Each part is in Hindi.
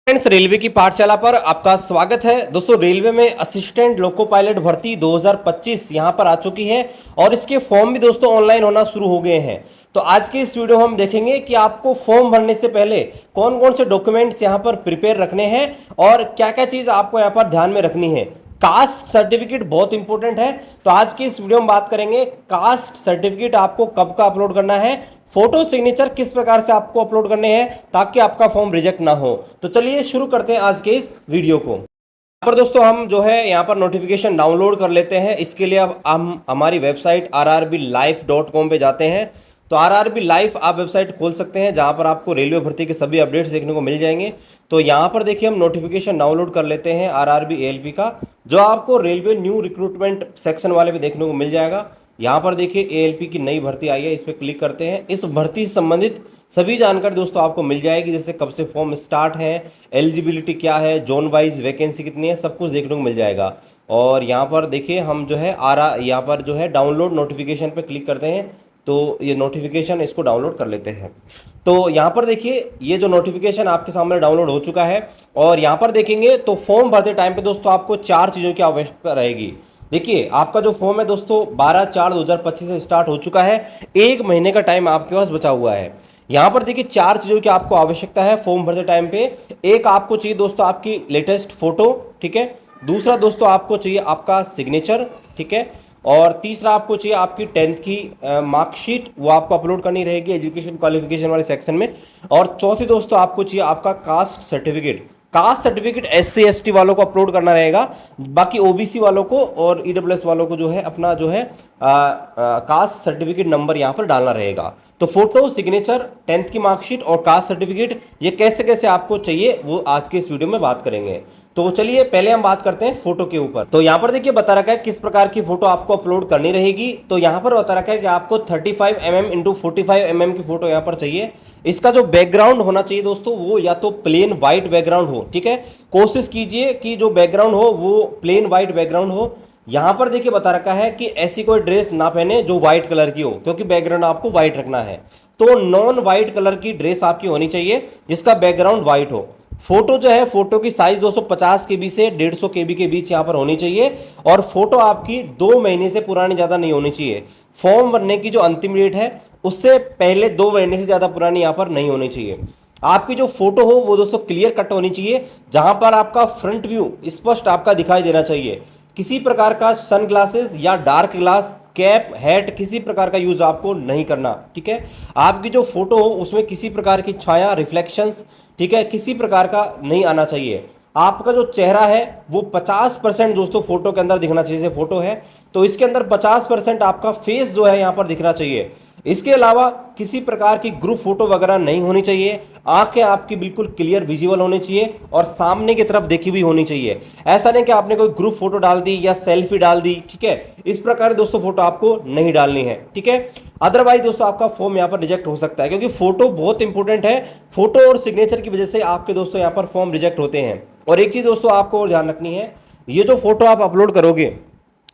फ्रेंड्स, रेलवे की पाठशाला पर आपका स्वागत है। दोस्तों, रेलवे में असिस्टेंट लोको पायलट भर्ती 2025 यहां पर आ चुकी है और इसके फॉर्म भी दोस्तों ऑनलाइन होना शुरू हो गए हैं। तो आज के इस वीडियो में हम देखेंगे कि आपको फॉर्म भरने से पहले कौन कौन से डॉक्यूमेंट्स यहां पर प्रिपेयर रखने हैं और क्या क्या चीज आपको यहां पर ध्यान में रखनी है। कास्ट सर्टिफिकेट बहुत इंपॉर्टेंट है, तो आज की इस वीडियो में बात करेंगे कास्ट सर्टिफिकेट आपको कब का अपलोड करना है, फोटो सिग्नेचर किस प्रकार से आपको अपलोड करने हैं ताकि आपका फॉर्म रिजेक्ट ना हो। तो चलिए शुरू करते हैं आज के इस वीडियो को। यहाँ पर दोस्तों हम जो है यहाँ पर नोटिफिकेशन डाउनलोड कर लेते हैं। इसके लिए अब हम हमारी वेबसाइट rrblife.com पे जाते हैं। तो RRB लाइफ आप वेबसाइट खोल सकते हैं जहाँ पर आपको रेलवे भर्ती के सभी अपडेट्स देखने को मिल जाएंगे। तो यहाँ पर देखिए हम नोटिफिकेशन डाउनलोड कर लेते हैं RRB ALP का, जो आपको रेलवे न्यू रिक्रूटमेंट सेक्शन वाले पे देखने को मिल जाएगा। यहाँ पर देखिए ALP की नई भर्ती आई है, इस पर क्लिक करते हैं। इस भर्ती से संबंधित सभी जानकारी दोस्तों आपको मिल जाएगी, जैसे कब से फॉर्म स्टार्ट है, एलिजिबिलिटी क्या है, जोन वाइज वैकेंसी कितनी है, सब कुछ देखने को मिल जाएगा। और यहाँ पर देखिए हम जो है यहाँ पर जो है डाउनलोड नोटिफिकेशन पे क्लिक करते हैं, तो ये नोटिफिकेशन इसको डाउनलोड कर लेते हैं। तो यहाँ पर देखिए ये जो नोटिफिकेशन आपके सामने डाउनलोड हो चुका है और यहाँ पर देखेंगे तो फॉर्म भरते टाइम पे दोस्तों आपको 4 चीज़ों की आवश्यकता रहेगी। देखिए आपका जो फॉर्म है दोस्तों 12/4/2025 से स्टार्ट हो चुका है, 1 महीने का टाइम आपके पास बचा हुआ है। यहाँ पर देखिए 4 चीज़ों की आपको आवश्यकता है फॉर्म भरते टाइम पे। एक आपको चाहिए दोस्तों आपकी लेटेस्ट फोटो, ठीक है। दूसरा दोस्तों आपको चाहिए आपका सिग्नेचर, ठीक है। और तीसरा आपको चाहिए आपकी 10th की मार्कशीट, वो आपको अपलोड करनी रहेगी एजुकेशन क्वालिफिकेशन वाले सेक्शन में। और चौथी दोस्तों आपको चाहिए आपका caste certificate. Caste certificate SC ST वालों को अपलोड करना रहेगा, बाकी OBC वालों को और EWS वालों को जो है अपना जो है कास्ट सर्टिफिकेट नंबर यहाँ पर डालना रहेगा। तो फोटो, सिग्नेचर, 10th की मार्कशीट और कास्ट सर्टिफिकेट ये कैसे कैसे आपको चाहिए वो आज के इस वीडियो में बात करेंगे। तो चलिए पहले हम बात करते हैं फोटो के ऊपर। तो यहाँ पर देखिए बता रखा है किस प्रकार की फोटो आपको अपलोड करनी रहेगी। तो यहाँ पर बता रखा है कि आपको 35 mm × 45 mm की फोटो यहाँ पर चाहिए। इसका जो बैकग्राउंड होना चाहिए दोस्तों वो या तो प्लेन व्हाइट बैकग्राउंड हो, ठीक है। कोशिश कीजिए कि जो बैकग्राउंड हो वो प्लेन व्हाइट बैकग्राउंड हो। यहाँ पर देखिए बता रखा है कि ऐसी कोई ड्रेस ना पहने जो व्हाइट कलर की हो, क्योंकि बैकग्राउंड आपको व्हाइट रखना है। तो नॉन व्हाइट कलर की ड्रेस आपकी होनी चाहिए जिसका बैकग्राउंड व्हाइट हो। फोटो जो है फोटो की साइज 250 KB से 150 KB के बीच यहाँ पर होनी चाहिए और फोटो आपकी 2 महीने से पुरानी ज़्यादा नहीं होनी चाहिए। फॉर्म भरने की जो अंतिम डेट है उससे पहले 2 महीने से ज़्यादा पुरानी यहाँ पर नहीं होनी चाहिए। आपकी जो फोटो हो वो दोस्तों क्लियर कट होनी चाहिए, जहां पर आपका फ्रंट व्यू स्पष्ट आपका दिखाई देना चाहिए। किसी प्रकार का सनग्लासेस या डार्क ग्लास, कैप, हैट किसी प्रकार का यूज आपको नहीं करना, ठीक है। आपकी जो फोटो हो उसमें किसी प्रकार की छाया, रिफ्लेक्शंस, ठीक है, किसी प्रकार का नहीं आना चाहिए। आपका जो चेहरा है वो 50% दोस्तों फोटो के अंदर दिखना चाहिए। जैसे फोटो है तो इसके अंदर 50% आपका फेस जो है यहाँ पर दिखना चाहिए। इसके अलावा किसी प्रकार की ग्रुप फोटो वगैरह नहीं होनी चाहिए। आंखें आपकी बिल्कुल क्लियर विजिबल होनी चाहिए और सामने की तरफ देखी हुई होनी चाहिए। ऐसा नहीं कि आपने कोई ग्रुप फोटो डाल दी या सेल्फी डाल दी, ठीक है। इस प्रकार दोस्तों फोटो आपको नहीं डालनी है, ठीक है। अदरवाइज दोस्तों आपका फॉर्म यहाँ पर रिजेक्ट हो सकता है, क्योंकि फोटो बहुत इंपॉर्टेंट है। फोटो और सिग्नेचर की वजह से आपके दोस्तों यहाँ पर फॉर्म रिजेक्ट होते हैं। और एक चीज दोस्तों आपको और ध्यान रखनी है, ये जो फोटो आप अपलोड करोगे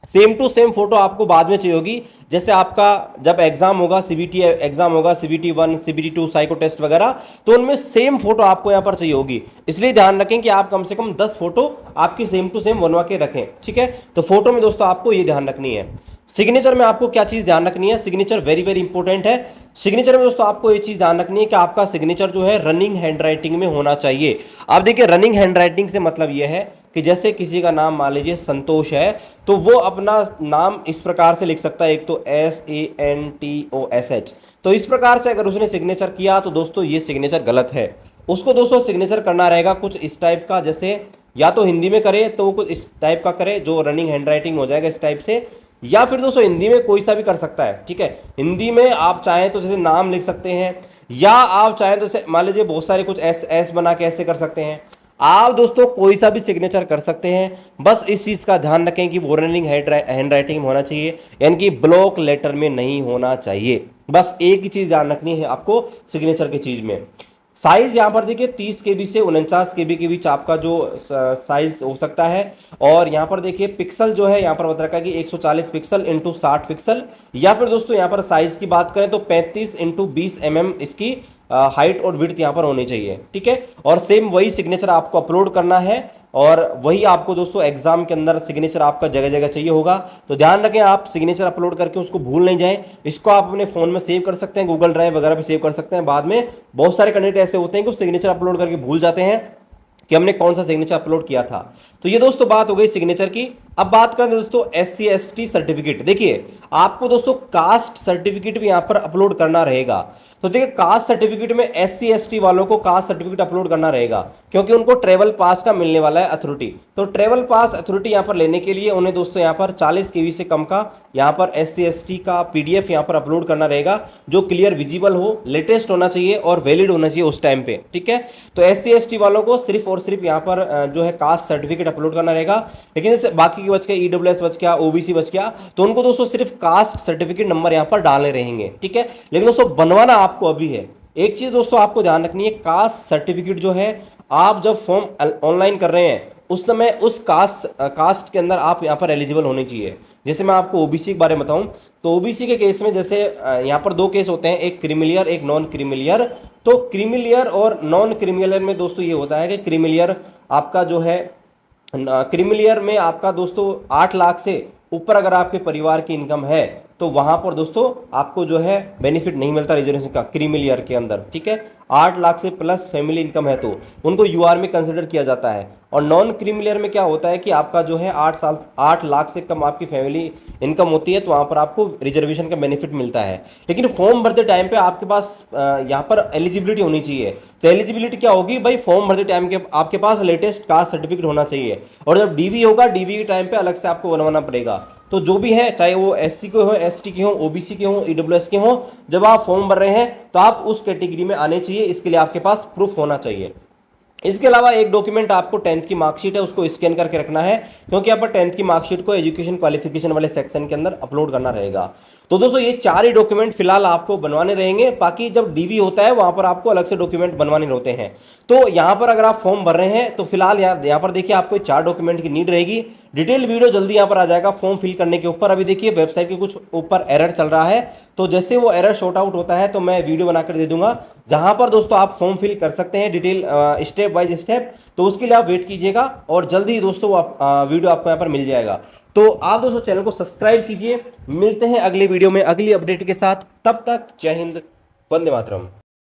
सेम टू सेम फोटो आपको बाद में चाहिए होगी। जैसे आपका जब एग्जाम होगा, CBT एग्जाम होगा, CBT 1 CBT 2 साइको टेस्ट वगैरह, तो उनमें सेम फोटो आपको यहां पर चाहिए होगी। इसलिए ध्यान रखें कि आप कम से कम 10 फोटो आपकी सेम टू सेम बनवा के रखें, ठीक है। तो फोटो में दोस्तों आपको ये ध्यान रखनी है। सिग्नेचर में आपको क्या चीज ध्यान रखनी है, सिग्नेचर वेरी वेरी इंपॉर्टेंट है। सिग्नेचर में दोस्तों आपको ये चीज ध्यान रखनी है कि आपका सिग्नेचर जो है रनिंग हैंडराइटिंग में होना चाहिए। अब देखिए रनिंग हैंडराइटिंग से मतलब यह है कि जैसे किसी का नाम मान लीजिए संतोष है, तो वो अपना नाम इस प्रकार से लिख सकता है, एक तो SANTOSH। तो इस प्रकार से अगर उसने सिग्नेचर किया तो दोस्तों ये सिग्नेचर गलत है। उसको दोस्तों सिग्नेचर करना रहेगा कुछ इस टाइप का, जैसे या तो हिंदी में करे तो कुछ इस टाइप का करे जो रनिंग हैंडराइटिंग हो जाएगा इस टाइप से, या फिर दोस्तों हिंदी में कोई सा भी कर सकता है, ठीक है। हिंदी में आप चाहें तो जैसे नाम लिख सकते हैं, या आप चाहें तो जैसे मान लीजिए बहुत सारे कुछ एस बना के ऐसे कर सकते हैं। आप दोस्तों कोई सा भी सिग्नेचर कर सकते हैं, बस इस चीज का ध्यान रखें कि वो रनिंग हैंडराइटिंग में होना चाहिए, यानी कि ब्लॉक लेटर में नहीं होना चाहिए। बस एक ही चीज ध्यान रखनी है आपको सिग्नेचर की चीज में। साइज यहाँ पर देखिए 30 KB से 49 KB के बीच आपका जो साइज हो सकता है। और यहाँ पर देखिए पिक्सल जो है यहाँ पर बता रखा है कि 140 पिक्सल × 60 पिक्सल, या फिर दोस्तों यहाँ पर साइज की बात करें तो 35 × 20 mm इसकी हाइट और विड्थ यहाँ पर होनी चाहिए, ठीक है। और सेम वही सिग्नेचर आपको अपलोड करना है और वही आपको दोस्तों एग्जाम के अंदर सिग्नेचर आपका जगह जगह चाहिए होगा। तो ध्यान रखें, आप सिग्नेचर अपलोड करके उसको भूल नहीं जाएं। इसको आप अपने फोन में सेव कर सकते हैं, गूगल ड्राइव वगैरह पे सेव कर सकते हैं। बाद में बहुत सारे कैंडिडेट ऐसे होते हैं कि सिग्नेचर अपलोड करके भूल जाते हैं कि हमने कौन सा सिग्नेचर अपलोड किया था। तो ये दोस्तों बात हो गई सिग्नेचर की। अब बात करें दोस्तों SC/ST सर्टिफिकेट। देखिए आपको दोस्तों कास्ट सर्टिफिकेट भी यहां पर अपलोड करना रहेगा। तो देखिए कास्ट सर्टिफिकेट में SC/ST वालों को कास्ट सर्टिफिकेट अपलोड करना रहेगा, क्योंकि उनको ट्रेवल पास का मिलने वाला है अथॉरिटी। तो ट्रेवल पास अथॉरिटी यहां पर लेने के लिए उन्हें दोस्तों यहां पर 40 KB से कम का यहां पर SC/ST का PDF यहां पर अपलोड करना रहेगा, जो क्लियर विजिबल हो, लेटेस्ट होना चाहिए और वैलिड होना चाहिए उस टाइम पे, ठीक है। तो SC/ST वालों को सिर्फ और सिर्फ यहां पर जो है कास्ट सर्टिफिकेट अपलोड करना रहेगा। लेकिन जैसे बाकी की बच गया, EWS बच गया, OBC बच गया, तो उनको दोस्तों सिर्फ कास्ट सर्टिफिकेट नंबर यहां पर डालने रहेंगे, ठीक है। लेकिन दोस्तों बनवाना आपको अभी है। एक चीज दोस्तों आपको ध्यान रखनी है, कास्ट सर्टिफिकेट जो है आप जब फॉर्म ऑनलाइन कर रहे हैं उस समय उस कास्ट के अंदर आप यहां पर एलिजिबल होने चाहिए। जैसे मैं आपको OBC के बारे में बताऊं तो OBC के केस में जैसे यहां पर 2 केस होते हैं, एक क्रीमिलियर एक नॉन क्रीमिलियर। तो क्रीमिलियर और नॉन क्रीमिलियर में दोस्तों ये होता है कि क्रीमिलियर आपका जो है, क्रीमिलियर में आपका दोस्तों 8 लाख से ऊपर अगर आपके परिवार की इनकम है तो वहां पर दोस्तों आपको जो है बेनिफिट नहीं मिलता रिजर्वेशन का क्रीमिलियर के अंदर, ठीक है। 8 लाख से प्लस फैमिली इनकम है तो उनको UR में कंसिडर किया जाता है। और नॉन क्रीमिलियर में क्या होता है कि आपका जो है 8 लाख से कम आपकी फैमिली इनकम होती है तो वहां पर आपको रिजर्वेशन का बेनिफिट मिलता है। लेकिन फॉर्म भरते टाइम पे आपके पास यहाँ पर एलिजिबिलिटी होनी चाहिए। तो एलिजिबिलिटी क्या होगी भाई, फॉर्म भरते टाइम के आपके पास लेटेस्ट कास्ट सर्टिफिकेट होना चाहिए। और जब DV होगा, DV के टाइम पे अलग से आपको बनवाना पड़ेगा। तो जो भी है, चाहे वो SC के हो, ST के हो, OBC के हो, EWS के हो, जब आप फॉर्म भर रहे हैं तो आप उस कैटेगरी में आने चाहिए। इसके लिए आपके पास प्रूफ होना चाहिए। इसके अलावा एक डॉक्यूमेंट आपको 10th की मार्कशीट है उसको स्कैन करके रखना है, क्योंकि यहाँ पर 10th की मार्कशीट को एजुकेशन क्वालिफिकेशन वाले सेक्शन के अंदर अपलोड करना रहेगा। तो दोस्तों ये 4 ही डॉक्यूमेंट फिलहाल आपको बनवाने रहेंगे। बाकी जब DV होता है वहां पर आपको अलग से डॉक्यूमेंट बनवाने होते हैं। तो यहाँ पर अगर आप फॉर्म भर रहे हैं तो फिलहाल यहाँ पर देखिए आपको 4 डॉक्यूमेंट की नीड रहेगी। डिटेल वीडियो जल्दी यहाँ पर आ जाएगा फॉर्म फिल करने के ऊपर। अभी देखिए वेबसाइट के कुछ ऊपर एरर चल रहा है, तो जैसे वो एरर शॉर्ट आउट होता है तो मैं वीडियो बनाकर दे दूंगा, जहां पर दोस्तों आप फॉर्म फिल कर सकते हैं डिटेल स्टेप बाय स्टेप। तो उसके लिए आप वेट कीजिएगा और जल्दी ही दोस्तों वीडियो आपको यहाँ पर मिल जाएगा। तो आप दोस्तों चैनल को सब्सक्राइब कीजिए। मिलते हैं अगली वीडियो में अगली अपडेट के साथ। तब तक जय हिंद, वंदे मातरम।